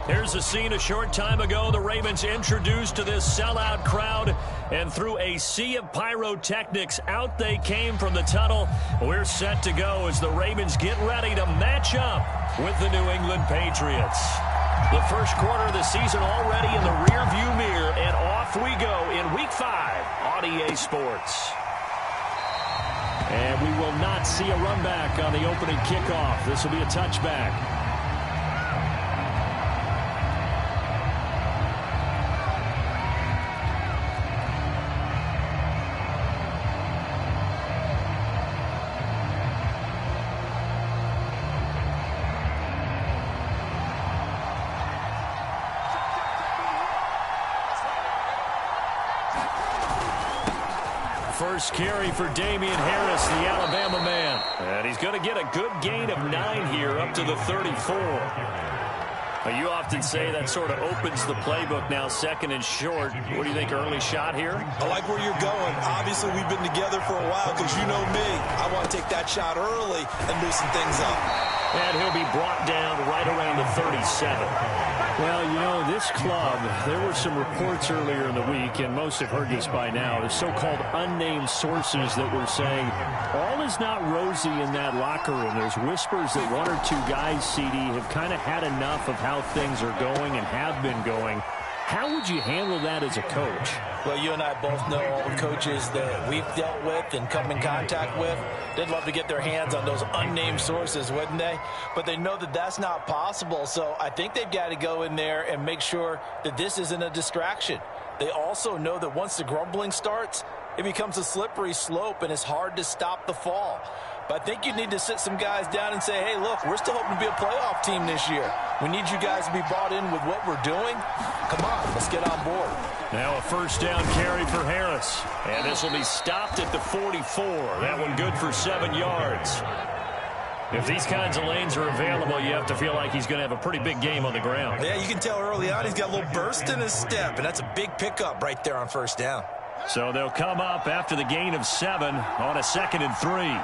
Here's a scene a short time ago. The Ravens introduced to this sellout crowd, and through a sea of pyrotechnics, out they came from the tunnel. We're set to go as the Ravens get ready to match up with the New England Patriots. The first quarter of the season already in the rearview mirror, and off we go in Week 5 on EA Sports. And we will not see a run back on the opening kickoff. This will be a touchback. First carry for Damian Harris, the Alabama man. And he's going to get a good gain of 9 here up to the 34. You often say that sort of opens the playbook now, second and short. What do you think, early shot here? I like where you're going. Obviously, we've been together for a while because you know me. I want to take that shot early and loosen things up. And he'll be brought down right around the 37. Well, you know, this club, there were some reports earlier in the week, and most have heard this by now, the so-called unnamed sources that were saying all is not rosy in that locker room. There's whispers that one or two guys, CD, have kind of had enough of how things are going and have been going. How would you handle that as a coach? Well, you and I both know all the coaches that we've dealt with and come in contact with. They'd love to get their hands on those unnamed sources, wouldn't they? But they know that that's not possible, so I think they've got to go in there and make sure that this isn't a distraction. They also know that once the grumbling starts, it becomes a slippery slope, and it's hard to stop the fall. But I think you need to sit some guys down and say, hey, look, we're still hoping to be a playoff team this year. We need you guys to be bought in with what we're doing. Come on, let's get on board. Now a first down carry for Harris. And this will be stopped at the 44. That one good for 7 yards. If these kinds of lanes are available, you have to feel like he's going to have a pretty big game on the ground. Yeah, you can tell early on he's got a little burst in his step, and that's a big pickup right there on first down. So they'll come up after the gain of 7 on a 2nd and 3.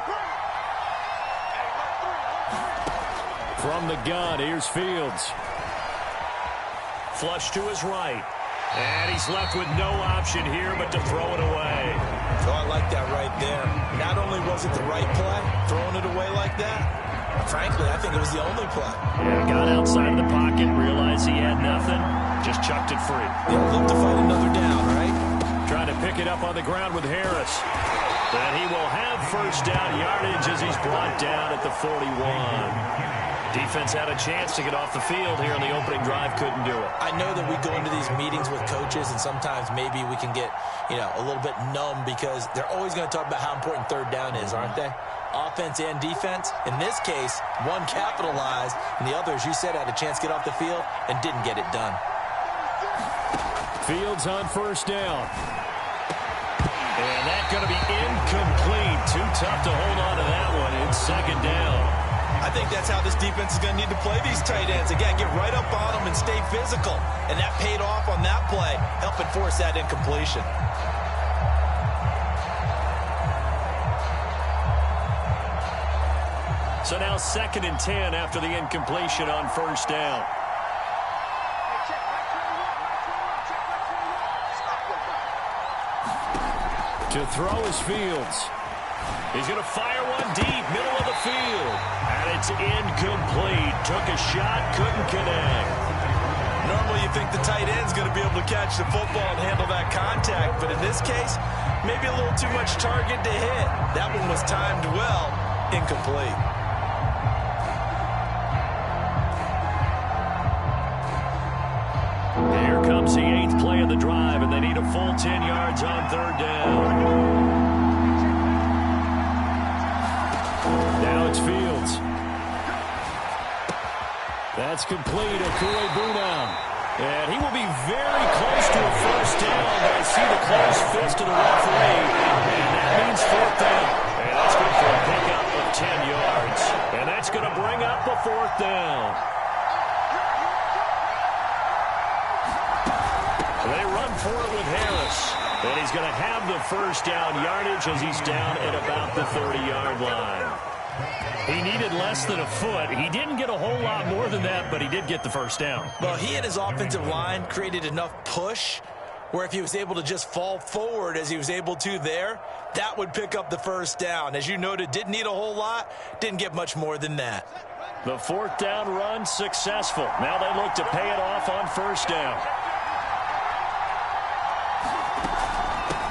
From the gun, here's Fields. Flush to his right. And he's left with no option here but to throw it away. Oh, I like that right there. Not only was it the right play, throwing it away like that, frankly, I think it was the only play. Yeah, got outside of the pocket, realized he had nothing, just chucked it free. They'll look to fight another down, right? Trying to pick it up on the ground with Harris. Then he will have first down yardage as he's brought down at the 41. Defense had a chance to get off the field here in the opening drive, couldn't do it. I know that we go into these meetings with coaches, and sometimes maybe we can get, a little bit numb because they're always going to talk about how important third down is, aren't they? Offense and defense. In this case, one capitalized, and the other, as you said, had a chance to get off the field and didn't get it done. Fields on first down. And that's going to be incomplete. Too tough to hold on to that one. It's second down. I think that's how this defense is going to need to play these tight ends. Again, get right up on them and stay physical. And that paid off on that play, helping force that incompletion. So now 2nd and 10 after the incompletion on first down. To throw is Fields. He's going to fire one deep, middle of the field. And it's incomplete. Took a shot, couldn't connect. Normally you think the tight end's going to be able to catch the football and handle that contact. But in this case, maybe a little too much target to hit. That one was timed well. Incomplete. Here comes the 8th play of the drive, and they need a full 10 yards on third down. Now it's Fields. That's complete. Akue-Bunam. And he will be very close to a first down, but I see the closed fist of the referee. And that means fourth down. And that's good for a pickup of 10 yards. And that's going to bring up a fourth down. They run for it with Harris. And he's going to have the first down yardage as he's down at about the 30-yard line. He needed less than a foot. He didn't get a whole lot more than that, but he did get the first down. Well, he and his offensive line created enough push where if he was able to just fall forward as he was able to there, that would pick up the first down. As you noted, didn't need a whole lot, didn't get much more than that. The fourth down run successful. Now they look to pay it off on first down.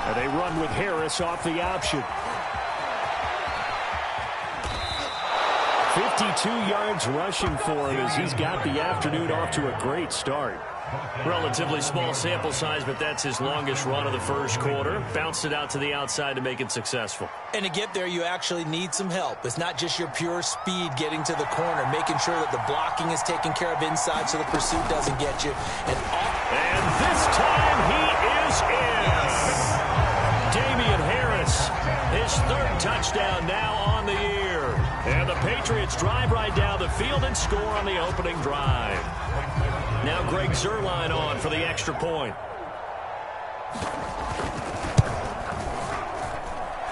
And they run with Harris off the option. 52 yards rushing for him as he's got the afternoon off to a great start. Relatively small sample size, but that's his longest run of the first quarter. Bounced it out to the outside to make it successful. And to get there, you actually need some help. It's not just your pure speed getting to the corner, making sure that the blocking is taken care of inside so the pursuit doesn't get you. And this time he is in. Damian Harris, his third touchdown now on the year. And the Patriots drive right down the field and score on the opening drive. Now Greg Zuerlein on for the extra point.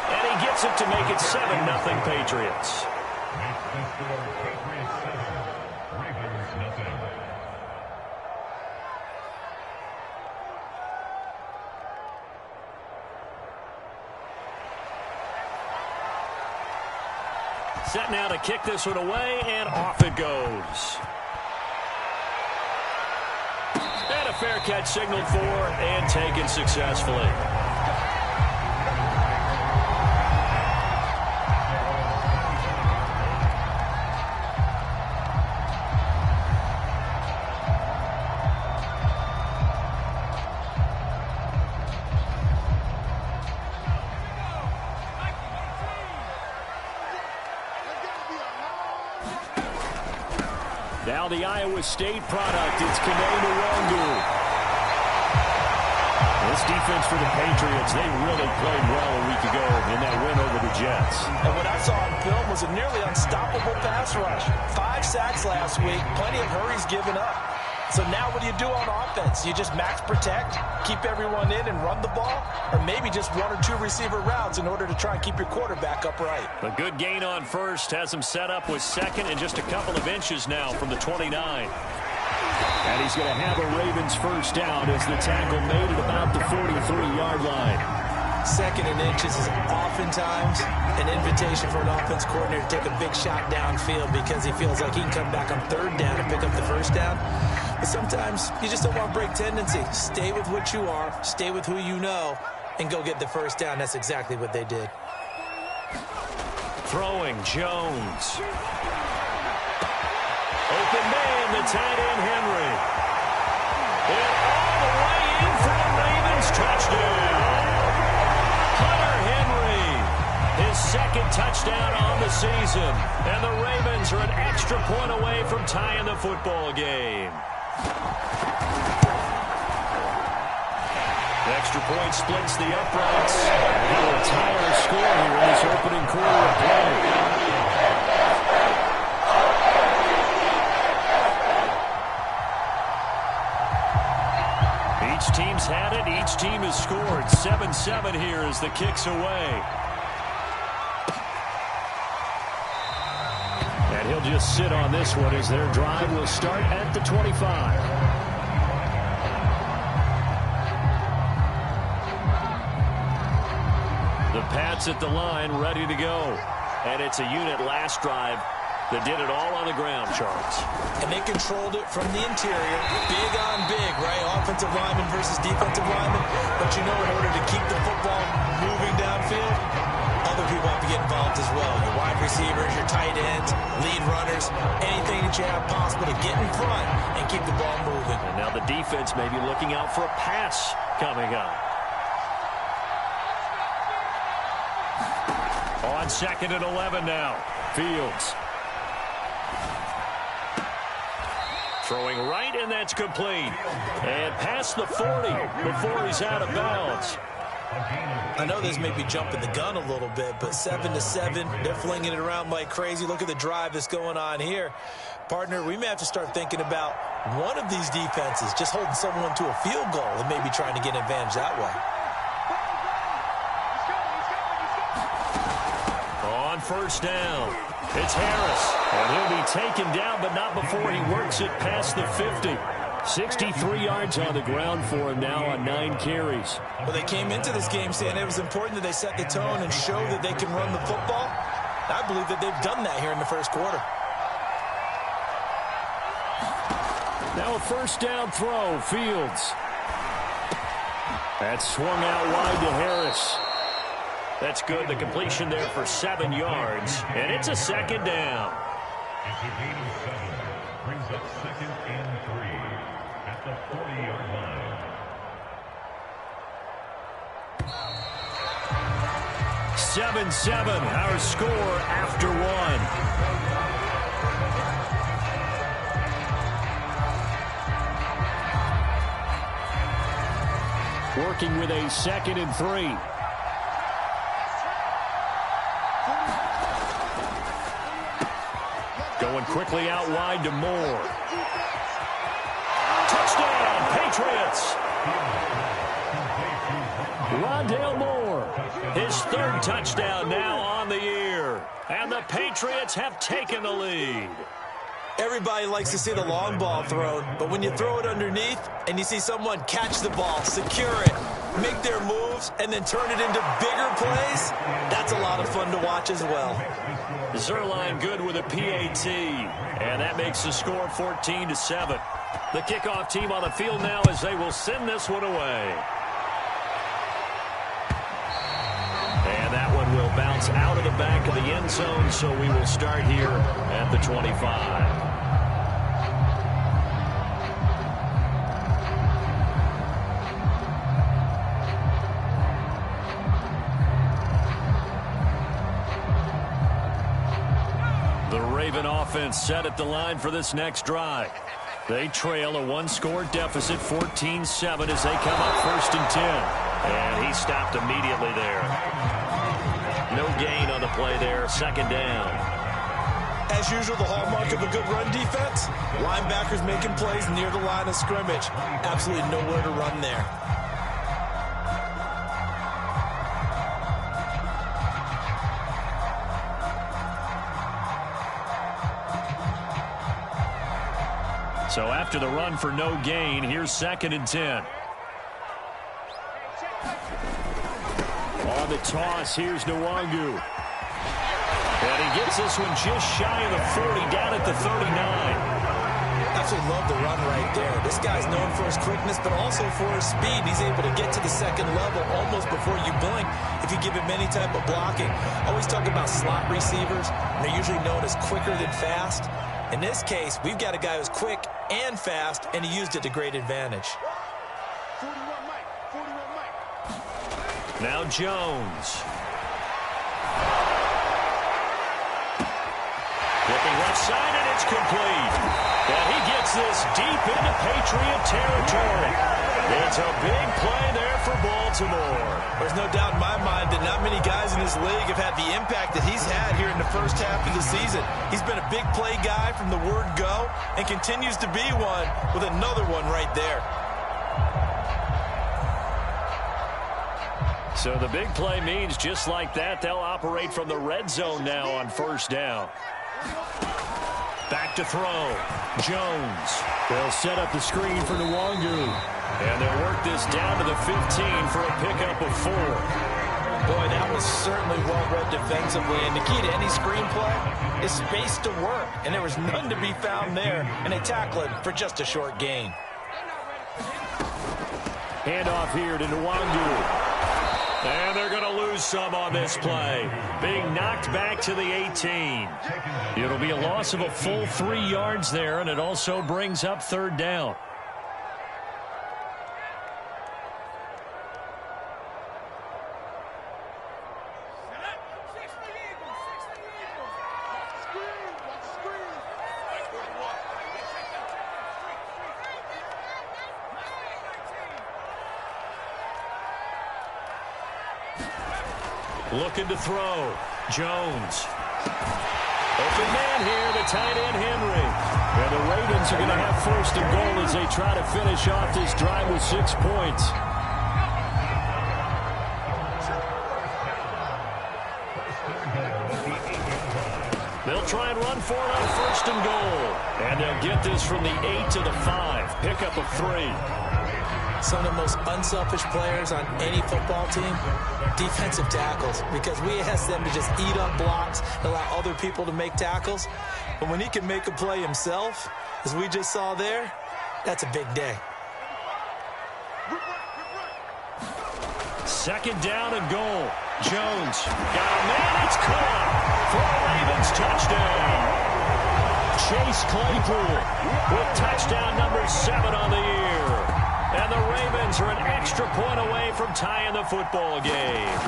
And he gets it to make it 7-0 Patriots. Set now to kick this one away, and off it goes. And a fair catch signaled for and taken successfully. Now the Iowa State product, it's Kene Nwangwu. This defense for the Patriots, they really played well a week ago in that win over the Jets. And what I saw on film was a nearly unstoppable pass rush. 5 sacks last week, plenty of hurries given up. So now what do you do on offense? You just max protect, keep everyone in and run the ball, or maybe just 1 or 2 receiver routes in order to try and keep your quarterback upright. A good gain on first has him set up with second and just a couple of inches now from the 29. And he's going to have a Ravens first down as the tackle made at about the 43-yard line. Second and inches is oftentimes an invitation for an offense coordinator to take a big shot downfield because he feels like he can come back on third down and pick up the first down. But sometimes you just don't want to break tendency. Stay with what you are, stay with who you know, and go get the first down. That's exactly what they did. Throwing Jones. Open man, the tight end Henry. And all the way in for the Ravens touchdown. Hunter Henry, his second touchdown on the season. And the Ravens are an extra point away from tying the football game. The extra point splits the uprights. He will tie our score here in this opening quarter of play. Each team's had it. Each team has scored. 7-7 here as the kick's away. And he'll just sit on this one as their drive will start at the 25. The Pats at the line, ready to go. And it's a unit last drive that did it all on the ground, Charles. And they controlled it from the interior. Big on big, right? Offensive lineman versus defensive lineman. But you know, in order to keep the football moving downfield, other people have to get involved as well. Your wide receivers, your tight ends, lead runners, anything that you have possible to get in front and keep the ball moving. And now the defense may be looking out for a pass coming up. On 2nd and 11 now. Fields. Throwing right, and that's complete. And past the 40 before he's out of bounds. I know this may be jumping the gun a little bit, but 7-7, they're flinging it around like crazy. Look at the drive that's going on here. Partner, we may have to start thinking about one of these defenses just holding someone to a field goal and maybe trying to get an advantage that way. on first down. It's Harris, and he'll be taken down, but not before he works it past the 50. 63 yards on the ground for him now on 9 carries. Well, they came into this game saying it was important that they set the tone and show that they can run the football. I believe that they've done that here in the first quarter. Now a first down throw, Fields. That's swung out wide to Harris. That's good. The completion there for 7 yards, and it's a second down. Brings up 2nd and 3 at the 40-yard line. 7-7, our score after 1. Working with a 2nd and 3. Going quickly out wide to Moore. Touchdown, Patriots. Rondale Moore, his 3rd touchdown now on the year. And the Patriots have taken the lead. Everybody likes to see the long ball thrown, but when you throw it underneath and you see someone catch the ball, secure it, make their moves, and then turn it into bigger plays, that's a lot of fun to watch as well. Zerline good with a PAT, and that makes the score 14-7. The kickoff team on the field now as they will send this one away. And that one will bounce out of the back of the end zone, so we will start here at the 25. The Raven offense set at the line for this next drive. They trail a 1-score deficit, 14-7, as they come up 1st and 10. And he stopped immediately there. No gain on the play there, 2nd down. As usual, the hallmark of a good run defense, linebackers making plays near the line of scrimmage. Absolutely nowhere to run there. So after the run for no gain, here's 2nd and 10. On the toss, here's Nwangu. And he gets this one just shy of the 40, down at the 39. Absolutely love the run right there. This guy's known for his quickness, but also for his speed. He's able to get to the 2nd level almost before you blink if you give him any type of blocking. Always talk about slot receivers, and they're usually known as quicker than fast. In this case, we've got a guy who's quick and fast, and he used it to great advantage. Now Jones. Looking left side, and it's complete. And he gets this deep into Patriot territory. It's a big play there for Baltimore. There's no doubt in my mind that not many guys in this league have had the impact that he's had here in the first half of the season. He's been a big play guy from the word go and continues to be one with another one right there. So the big play means just like that, they'll operate from the red zone now on 1st down. Back to throw. Jones. They'll set up the screen for Nwangu. And they'll work this down to the 15 for a pickup of 4. Boy, that was certainly well-read defensively. And the key to any screenplay is space to work. And there was none to be found there. And they tackle it for just a short gain. Handoff here to Nwangu. And they're going to lose some on this play. Being knocked back to the 18. It'll be a loss of a full 3 yards there, and it also brings up 3rd down. Looking to throw. Jones. Open man here, the tight end Henry. And the Ravens are going to have 1st and goal as they try to finish off this drive with 6 points. try and run for it on 1st and goal. And they'll get this from the 8 to the 5. Pickup of 3. Some of the most unselfish players on any football team, defensive tackles, because we ask them to just eat up blocks, allow other people to make tackles. But when he can make a play himself, as we just saw there, that's a big day. 2nd down and goal. Jones got a man. It's caught for a Ravens touchdown. Chase Claypool with touchdown number 7 on the year. And the Ravens are an extra point away from tying the football game.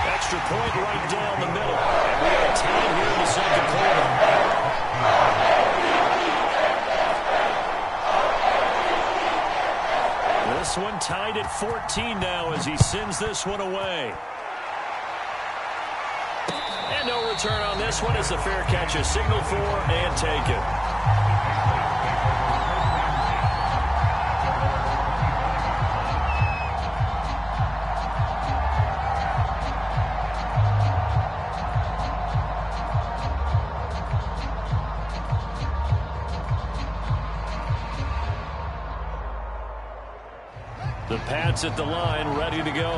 Extra point right down the middle. And we are tied here in the 2nd quarter. This one tied at 14 now as he sends this one away. And no return on this one as the fair catch is signaled for and taken. The Pats at the line, ready to go.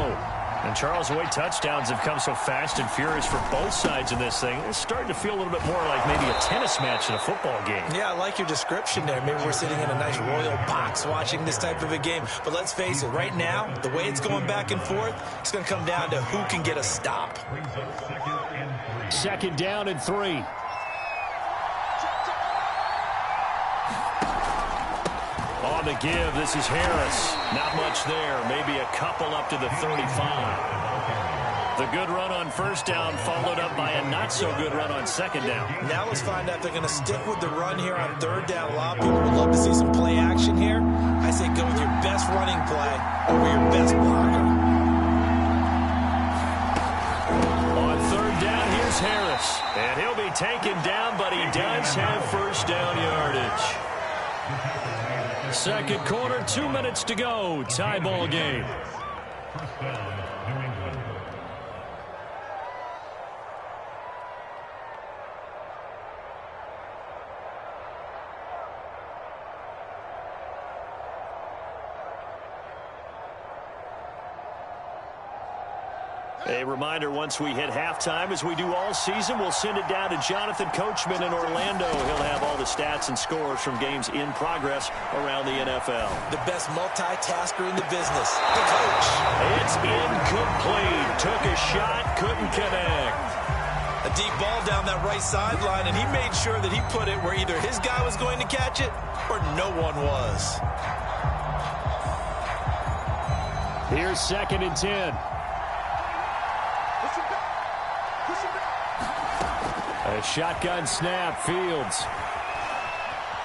And Charles, the way touchdowns have come so fast and furious for both sides in this thing, it's starting to feel a little bit more like maybe a tennis match in a football game. Yeah, I like your description there. Maybe we're sitting in a nice royal box watching this type of a game. But let's face it, right now, the way it's going back and forth, it's going to come down to who can get a stop. 2nd down and 3. On the give, this is Harris. Not much there. Maybe a couple up to the 35. The good run on 1st down followed up by a not-so-good run on 2nd down. Now let's find out if they're going to stick with the run here on 3rd down. A lot of people would love to see some play action here. I say go with your best running play over your best blocker. On 3rd down, here's Harris. And he'll be taken down, but he does have 1st down yardage. 2nd quarter, 2 minutes to go. Tie ball game. A reminder, once we hit halftime, as we do all season, we'll send it down to Jonathan Coachman in Orlando. He'll have all the stats and scores from games in progress around the NFL. The best multitasker in the business, the coach. It's incomplete. Took a shot, couldn't connect. A deep ball down that right sideline, and he made sure that he put it where either his guy was going to catch it or no one was. Here's 2nd and 10. A shotgun snap, Fields.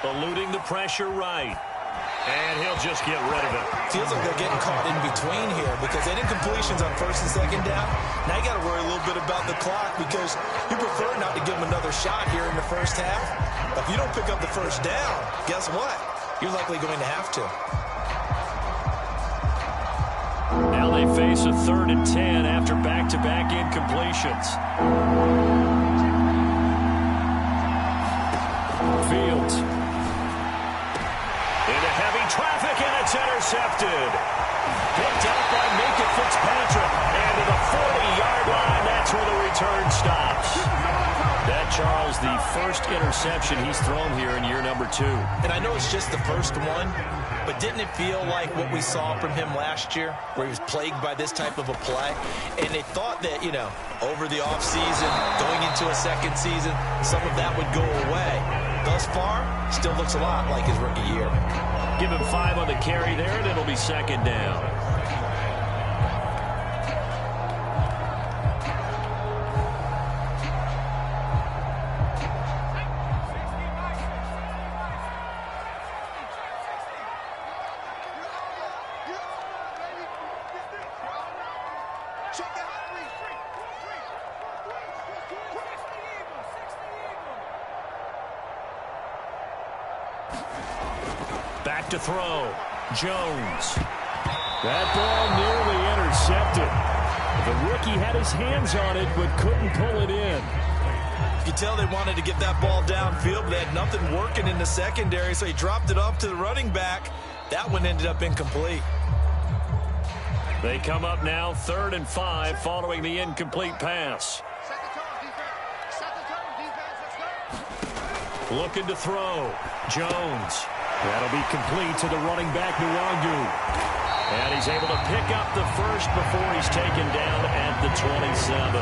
Eluding the pressure right. And he'll just get rid of it. Feels like they're getting caught in between here because they did incompletions on 1st and 2nd down. Now you got to worry a little bit about the clock because you prefer not to give them another shot here in the 1st half. But if you don't pick up the 1st down, guess what? You're likely going to have to. Now they face a 3rd and 10 after back-to-back incompletions. Fields. Into heavy traffic, and it's intercepted. Picked up by Minka Fitzpatrick. And to the 40-yard line, that's where the return stops. That, Charles, the first interception he's thrown here in year number 2. And I know it's just the first one, but didn't it feel like what we saw from him last year, where he was plagued by this type of a play? And they thought that, you know, over the offseason, going into a 2nd season, some of that would go away. Thus far, still looks a lot like his rookie year. Give him 5 on the carry there, and it'll be 2nd down. Back to throw. Jones. That ball nearly intercepted. The rookie had his hands on it but couldn't pull it in. You could tell they wanted to get that ball downfield, but they had nothing working in the secondary, so he dropped it off to the running back. That one ended up incomplete. They come up now 3rd and 5 following the incomplete pass. Looking to throw. Jones. That'll be complete to the running back, Nwangu. And he's able to pick up the first before he's taken down at the 27.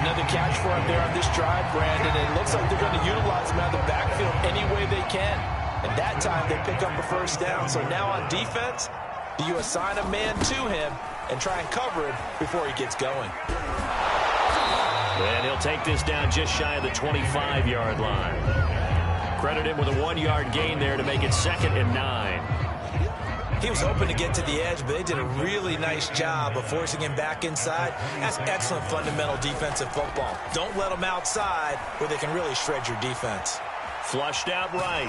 Another catch for him there on this drive, Brandon. It looks like they're going to utilize him out of the backfield any way they can. And that time they pick up a first down. So now on defense, do you assign a man to him and try and cover him before he gets going? And he'll take this down just shy of the 25-yard line. Credit him with a 1-yard gain there to make it 2nd and 9. He was hoping to get to the edge, but they did a really nice job of forcing him back inside. That's excellent fundamental defensive football. Don't let them outside where they can really shred your defense. Flushed out right.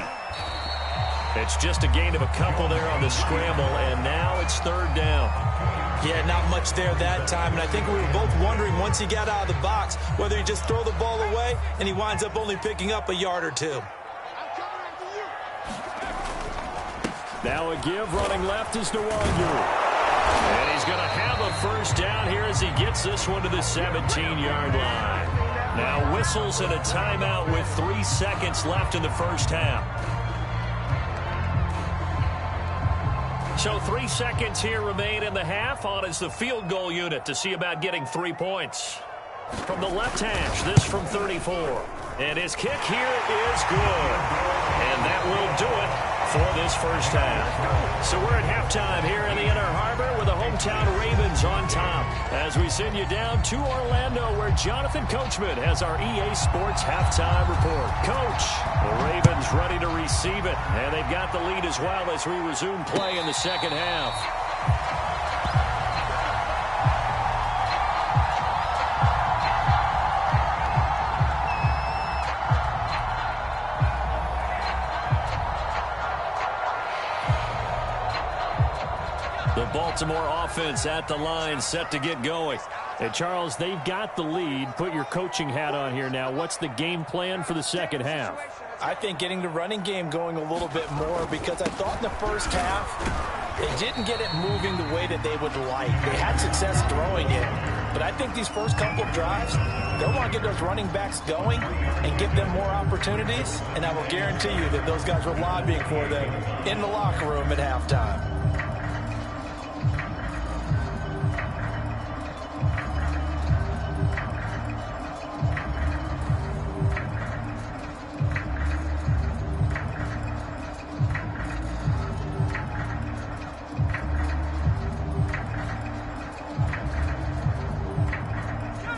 It's just a gain of a couple there on the scramble, and now it's 3rd down. Yeah, not much there that time, and I think we were both wondering once he got out of the box whether he just throw the ball away and he winds up only picking up a yard or two. Now a give running left is Nwangu. And he's going to have a first down here as he gets this one to the 17-yard line. Now whistles and a timeout with 3 seconds left in the first half. So 3 seconds here remain in the half. On is the field goal unit to see about getting 3 points. From the left hash, this from 34. And his kick here is good. And that will do it for this first half. So we're at halftime here in the Inner Harbor with the hometown Ravens on top as we send you down to Orlando where Jonathan Coachman has our EA Sports halftime report. Coach, the Ravens ready to receive it, and they've got the lead as well as we resume play in the second half. The Baltimore offense at the line, set to get going. And Charles, they've got the lead. Put your coaching hat on here now. What's the game plan for the second half? I think getting the running game going a little bit more, because I thought in the first half they didn't get it moving the way that they would like. They had success throwing it, but I think these first couple of drives, they'll want to get those running backs going and give them more opportunities, and I will guarantee you that those guys were lobbying for them in the locker room at halftime.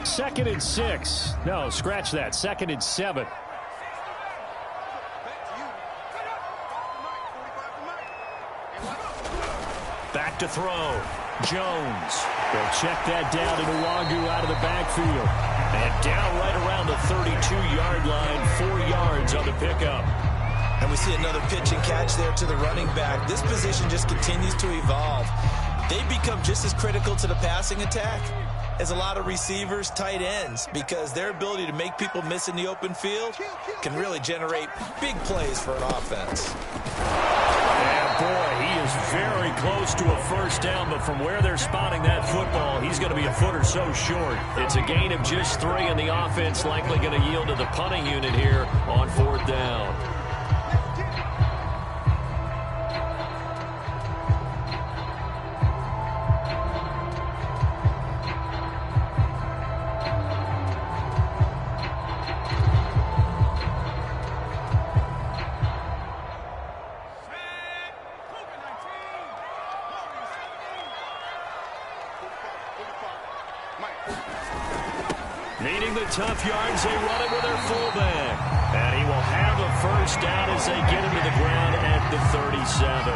Second and 6. No, scratch that. 2nd and 7. Back to throw. Jones. They'll check that down to Nwangu out of the backfield. And down right around the 32-yard line. 4 yards on the pickup. And we see another pitch and catch there to the running back. This position just continues to evolve. They become just as critical to the passing attack as a lot of receivers, tight ends, because their ability to make people miss in the open field can really generate big plays for an offense. And boy, he is very close to a first down, but from where they're spotting that football, he's going to be a foot or so short. It's a gain of just 3, and the offense likely going to yield to the punting unit here on 4th down. Needing the tough yards, they run it with their fullback. And he will have a first down as they get him to the ground at the 37.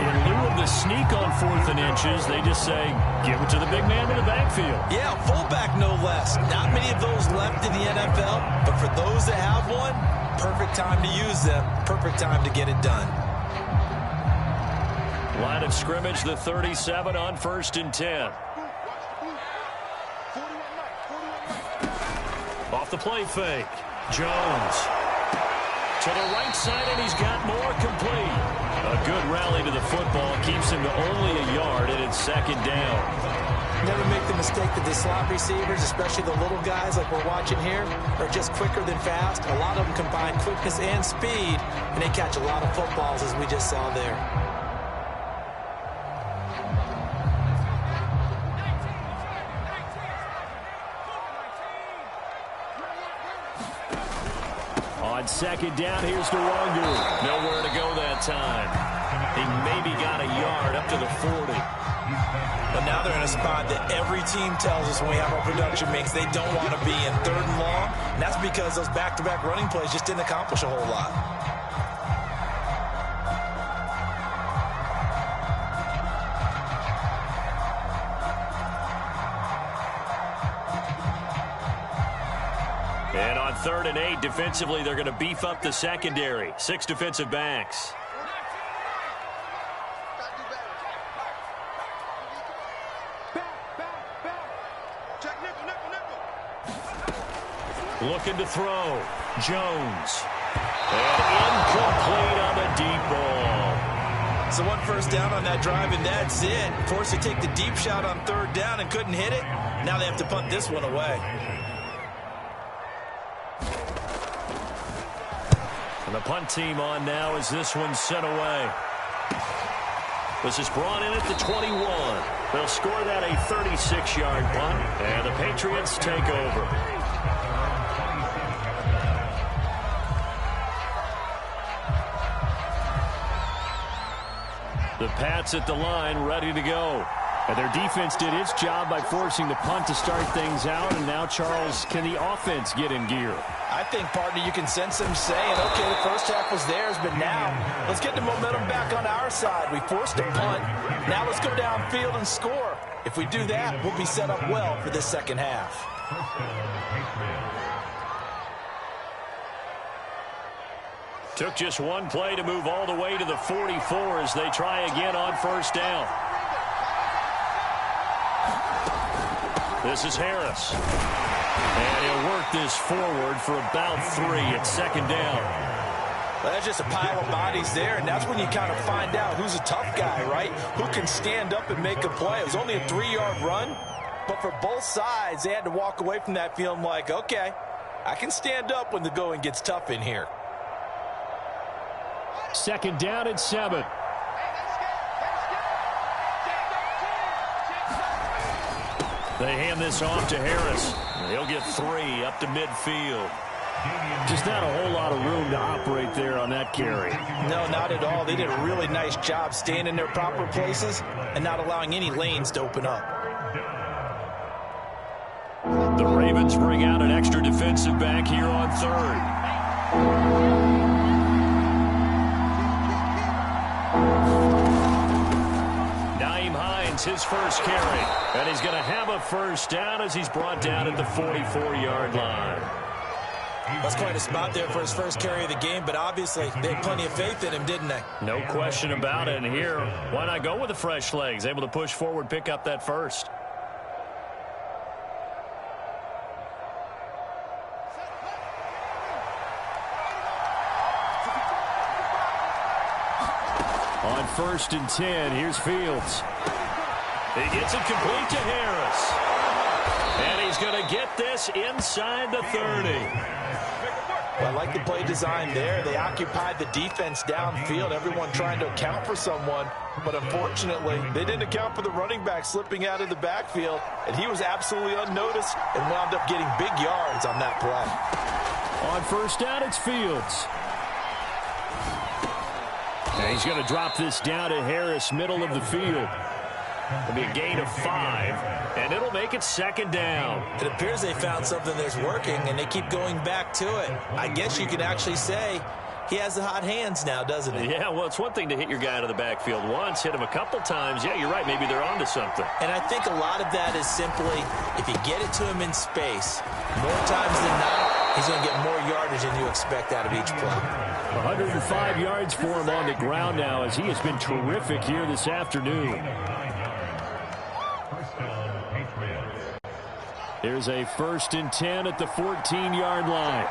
In lieu of the sneak on 4th and inches, they just say, give it to the big man in the backfield. Yeah, fullback no less. Not many of those left in the NFL, but for those that have one, perfect time to use them, perfect time to get it done. Line of scrimmage, the 37 on 1st and 10. Off the play fake. Jones to the right side, and he's got more complete. A good rally to the football keeps him to only a yard, and it's second down. Never make the mistake that the slot receivers, especially the little guys like we're watching here, are just quicker than fast. A lot of them combine quickness and speed, and they catch a lot of footballs, as we just saw there. On second down, here's DeWangu. Nowhere to go that time. He maybe got a yard up to the 40. But now they're in a spot that every team tells us when we have our production meetings they don't want to be in, 3rd and long. And that's because those back-to-back running plays just didn't accomplish a whole lot. And on 3rd and 8, defensively, they're going to beef up the secondary. 6 defensive backs. Looking to throw. Jones. And incomplete on the deep ball. So 1 first down on that drive, and that's it. Forced to take the deep shot on 3rd down and couldn't hit it. Now they have to punt this one away. And the punt team on now as this one's sent away. This is brought in at the 21. They'll score that a 36-yard punt, and the Patriots take over. The Pats at the line, ready to go. And their defense did its job by forcing the punt to start things out. And now, Charles, can the offense get in gear? I think, partner, you can sense them saying, okay, the first half was theirs, but now let's get the momentum back on our side. We forced a punt. Now let's go downfield and score. If we do that, we'll be set up well for this second half. Took just one play to move all the way to the 44 as they try again on first down. This is Harris. And he'll work this forward for about 3 at second down. Well, that's just a pile of bodies there, and that's when you kind of find out who's a tough guy, right? Who can stand up and make a play. It was only a 3-yard run, but for both sides, they had to walk away from that feeling like, okay, I can stand up when the going gets tough in here. Second down and 7. They hand this off to Harris. He'll get 3 up to midfield. Just not a whole lot of room to operate there on that carry. No, not at all. They did a really nice job staying in their proper places and not allowing any lanes to open up. The Ravens bring out an extra defensive back here on 3rd. His first carry, and he's going to have a first down as he's brought down at the 44-yard line. That's quite a spot there for his first carry of the game, but obviously they had plenty of faith in him, didn't they? No question about it. And here, why not go with the fresh legs? Able to push forward, pick up that first. On 1st and 10, here's Fields. He gets it complete to Harris. And he's going to get this inside the 30. Well, I like the play design there. They occupied the defense downfield, everyone trying to account for someone. But unfortunately, they didn't account for the running back slipping out of the backfield. And he was absolutely unnoticed and wound up getting big yards on that play. On first down, it's Fields. And he's going to drop this down to Harris, middle of the field. It'll be a gain of 5, and it'll make it second down. It appears they found something that's working, and they keep going back to it. I guess you could actually say he has the hot hands now, doesn't he? Yeah, well, it's one thing to hit your guy out of the backfield once, hit him a couple times. Yeah, you're right. Maybe they're onto something. And I think a lot of that is simply if you get it to him in space, more times than not, he's going to get more yardage than you expect out of each play. 105 yards for him on the ground now as he has been terrific here this afternoon. Here's a 1st and 10 at the 14-yard line.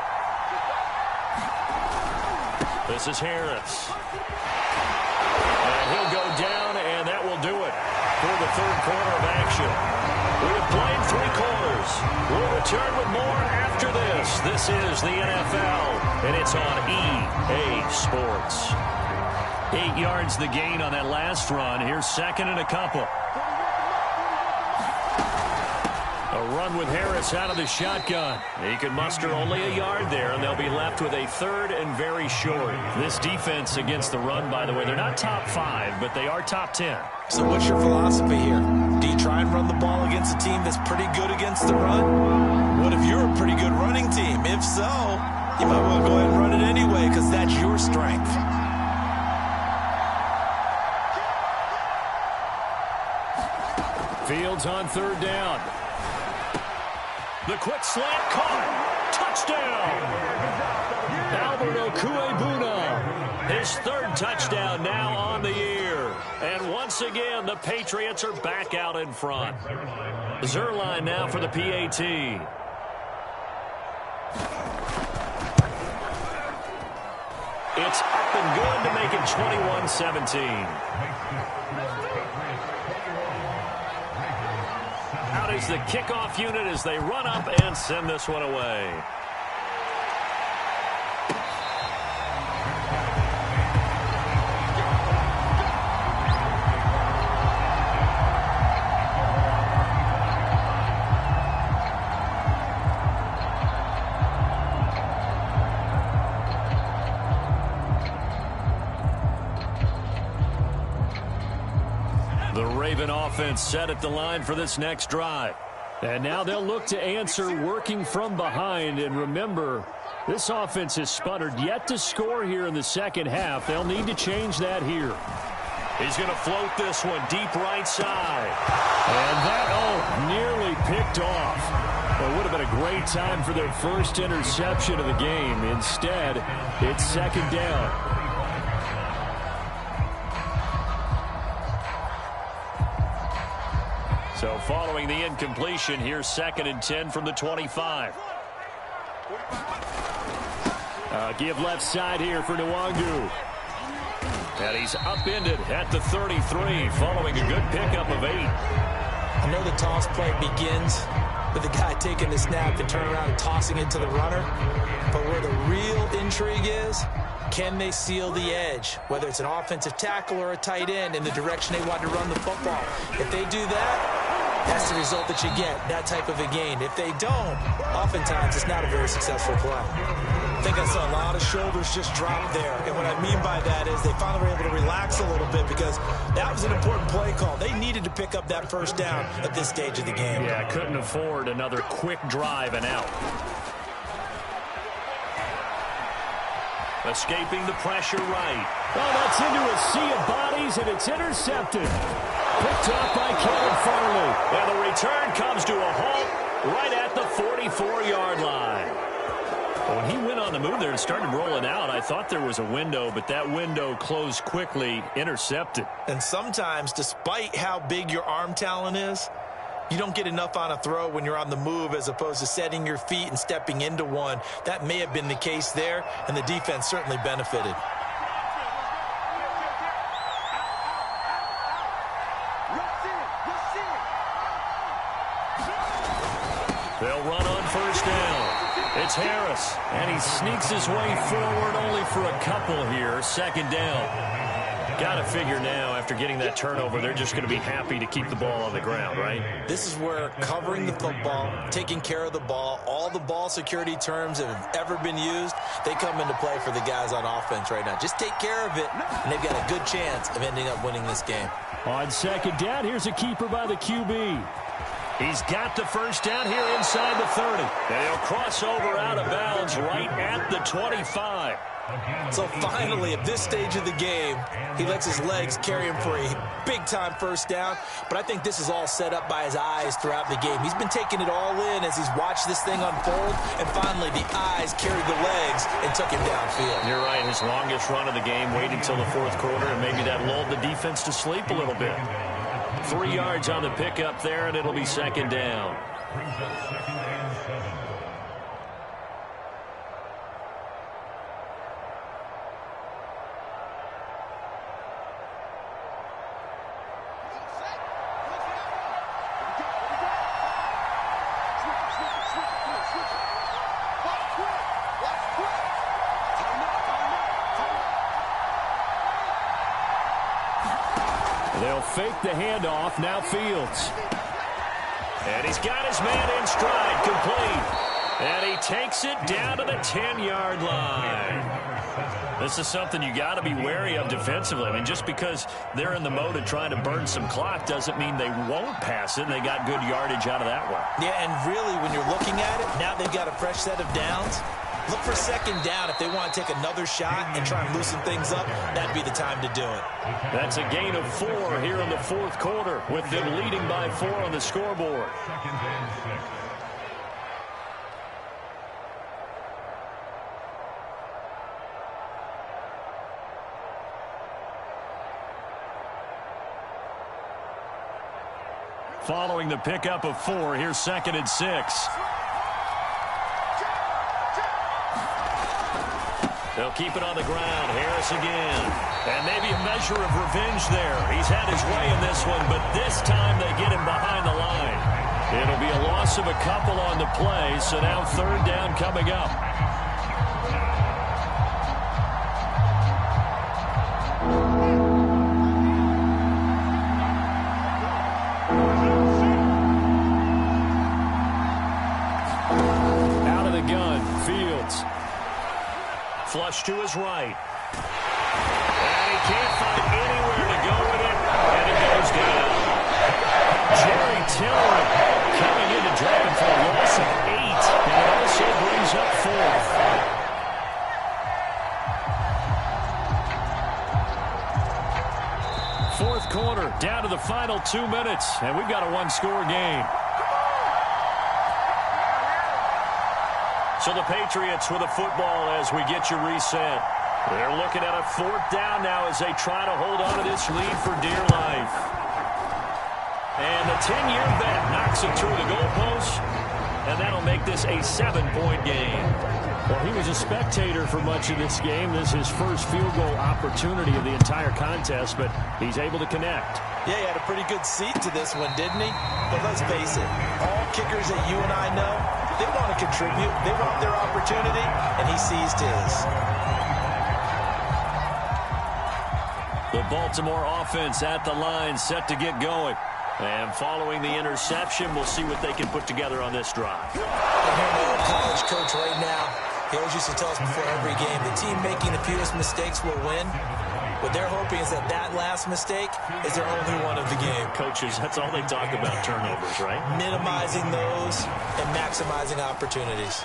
This is Harris. And he'll go down, and that will do it for the third quarter of action. We have played 3 quarters. We'll return with more after this. This is the NFL, and it's on EA Sports. 8 yards the gain on that last run. Here's 2nd and a couple. A run with Harris out of the shotgun. He can muster only a yard there, and they'll be left with a 3rd and very short. This defense against the run, by the way, they're not top 5, but they are top 10. So what's your philosophy here? Do you try and run the ball against a team that's pretty good against the run? What if you're a pretty good running team? If so, you might well go ahead and run it anyway because that's your strength. Fields on 3rd down. The quick slant caught. Touchdown. Albert Okuebuna. His 3rd touchdown now on the year. And once again, the Patriots are back out in front. Zerline now for the PAT. It's up and good to make it 21-17. Out is the kickoff unit as they run up and send this one away. The Raven offense set at the line for this next drive. And now they'll look to answer working from behind. And remember, this offense has sputtered yet to score here in the second half. They'll need to change that here. He's going to float this one deep right side. And that, nearly picked off. It would have been a great time for their first interception of the game. Instead, it's 2nd down. So following the incompletion, here's 2nd and 10 from the 25. Give left side here for Nwangu. And he's upended at the 33 following a good pickup of 8. I know the toss play begins with the guy taking the snap and turn around and tossing it to the runner. But where the real intrigue is, can they seal the edge, whether it's an offensive tackle or a tight end, in the direction they want to run the football? If they do that, that's the result that you get, that type of a gain. If they don't, oftentimes it's not a very successful play. I think I saw a lot of shoulders just drop there. And what I mean by that is they finally were able to relax a little bit because that was an important play call. They needed to pick up that 1st down at this stage of the game. Yeah, couldn't afford another quick drive and out. Escaping the pressure right. Oh, that's into a sea of bodies, and it's intercepted. Picked off by Kevin Farley. And the return comes to a halt right at the 44-yard line. When he went on the move there and started rolling out, I thought there was a window, but that window closed quickly, intercepted. And sometimes, despite how big your arm talent is, you don't get enough on a throw when you're on the move as opposed to setting your feet and stepping into one. That may have been the case there, and the defense certainly benefited. They'll run on 1st down. It's Harris, and he sneaks his way forward only for a couple here. 2nd down. Got to figure now, after getting that turnover, they're just going to be happy to keep the ball on the ground, right? This is where covering the football, taking care of the ball, all the ball security terms that have ever been used, they come into play for the guys on offense right now. Just take care of it, and they've got a good chance of ending up winning this game. On 2nd down, here's a keeper by the QB. He's got the 1st down here inside the 30. And he'll cross over out of bounds right at the 25. So finally, at this stage of the game, he lets his legs carry him for a big-time 1st down. But I think this is all set up by his eyes throughout the game. He's been taking it all in as he's watched this thing unfold. And finally, the eyes carried the legs and took him downfield. You're right. His longest run of the game waited until the 4th quarter, and maybe that lulled the defense to sleep a little bit. 3 yards on the pickup there, and it'll be 2nd down. Brings up 2nd and 7. They'll fake the handoff. Now Fields. And he's got his man in stride, complete. And he takes it down to the 10-yard line. This is something you got to be wary of defensively. I mean, just because they're in the mode of trying to burn some clock doesn't mean they won't pass it. They got good yardage out of that one. Yeah, and really, when you're looking at it, now they've got a fresh set of downs. Look for 2nd down if they want to take another shot and try and loosen things up. That'd be the time to do it. That's a gain of 4 here in the 4th quarter, with them leading by 4 on the scoreboard. 2nd and 6. Following the pickup of 4, here's 2nd and 6. They'll keep it on the ground. Harris again. And maybe a measure of revenge there. He's had his way in this one, but this time they get him behind the line. It'll be a loss of a couple on the play, so now 3rd down coming up. Out of the gun, Fields. Flush to his right. And he can't find anywhere to go with it. And it goes down. Jerry Tillery coming in to drag him for a loss of 8. And it also brings up 4th. Fourth quarter, down to the final 2 minutes. And we've got a 1-score game. So the Patriots with a football as we get you reset. They're looking at a 4th down now as they try to hold on to this lead for dear life. And the 10-year vet knocks it through the goalpost, and that'll make this a 7-point game. Well, he was a spectator for much of this game. This is his first field goal opportunity of the entire contest, but he's able to connect. Yeah, he had a pretty good seat to this one, didn't he? But let's face it, all kickers that you and I know, they want to contribute. They want their opportunity, and he seized his. The Baltimore offense at the line, set to get going. And following the interception, we'll see what they can put together on this drive. And here my old college coach right now, he always used to tell us before every game, the team making the fewest mistakes will win. What they're hoping is that that last mistake is their only one of the game. Coaches, that's all they talk about, turnovers, right? Minimizing those and maximizing opportunities.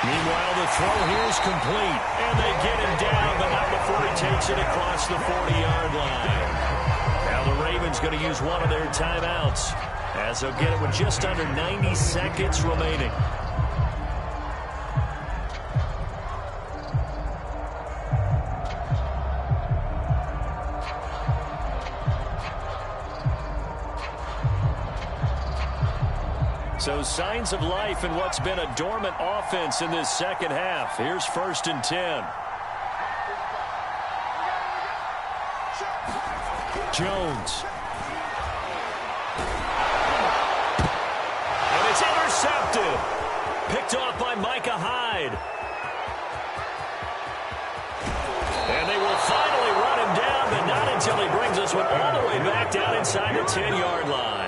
Meanwhile, the throw here is complete. And they get him down, but not before he takes it across the 40-yard line. Now the Ravens going to use one of their timeouts as they'll get it with just under 90 seconds remaining. So signs of life in what's been a dormant offense in this second half. Here's 1st and 10. Jones. And it's intercepted. Picked off by Micah Hyde. And they will finally run him down, but not until he brings us one all the way back down inside the 10-yard line.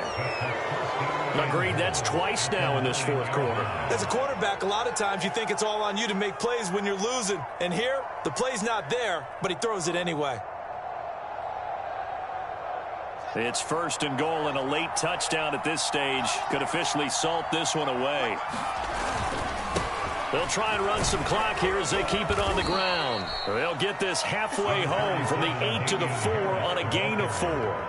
Agreed, that's twice now in this 4th quarter. As a quarterback, a lot of times you think it's all on you to make plays when you're losing. And here, the play's not there, but he throws it anyway. It's 1st and goal, and a late touchdown at this stage could officially salt this one away. They'll try and run some clock here as they keep it on the ground. They'll get this halfway home from the 8 to the 4 on a gain of 4.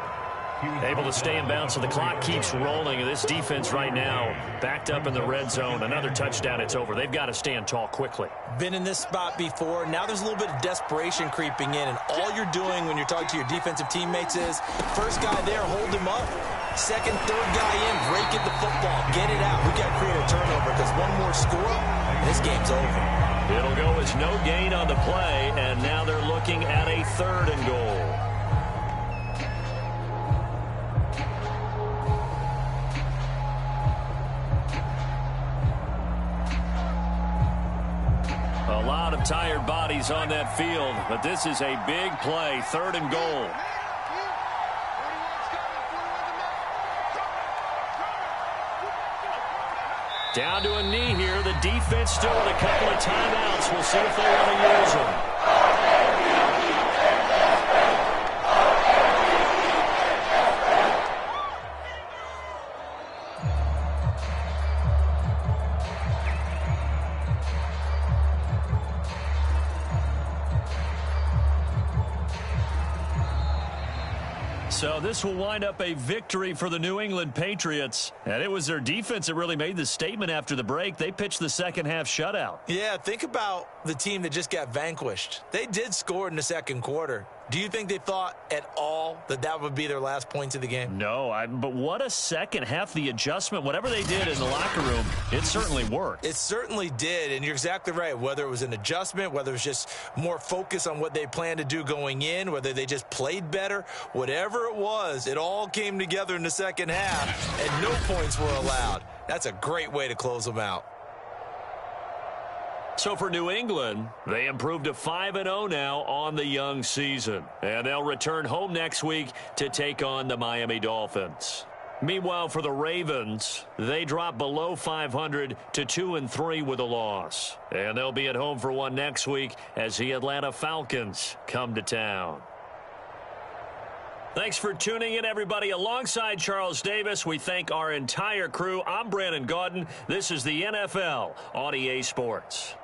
Able to stay in bounds, so the clock keeps rolling. And this defense right now backed up in the red zone. Another touchdown, it's over. They've got to stand tall quickly. Been in this spot before. Now there's a little bit of desperation creeping in. And all you're doing when you're talking to your defensive teammates is, first guy there, hold him up. Second, third guy in, break it the football, get it out. We got to create a turnover because one more score, and this game's over. It'll go as no gain on the play, and now they're looking at a 3rd and goal. A lot of tired bodies on that field, but this is a big play, 3rd and goal. Down to a knee here. The defense still with a couple of timeouts. We'll see if they want to use them. So this will wind up a victory for the New England Patriots. And it was their defense that really made the statement after the break. They pitched the second half shutout. Yeah, think about the team that just got vanquished. They did score in the second quarter. Do you think they thought at all that that would be their last points of the game? No, but what a second half. The adjustment, whatever they did in the locker room, it certainly worked. It certainly did, and you're exactly right. Whether it was an adjustment, whether it was just more focus on what they planned to do going in, whether they just played better, whatever it was, it all came together in the second half, and no points were allowed. That's a great way to close them out. So for New England, they improved to 5-0 now on the young season. And they'll return home next week to take on the Miami Dolphins. Meanwhile, for the Ravens, they drop below 500 to 2-3 with a loss. And they'll be at home for one next week as the Atlanta Falcons come to town. Thanks for tuning in, everybody. Alongside Charles Davis, we thank our entire crew. I'm Brandon Gaudin. This is the NFL on EA Sports.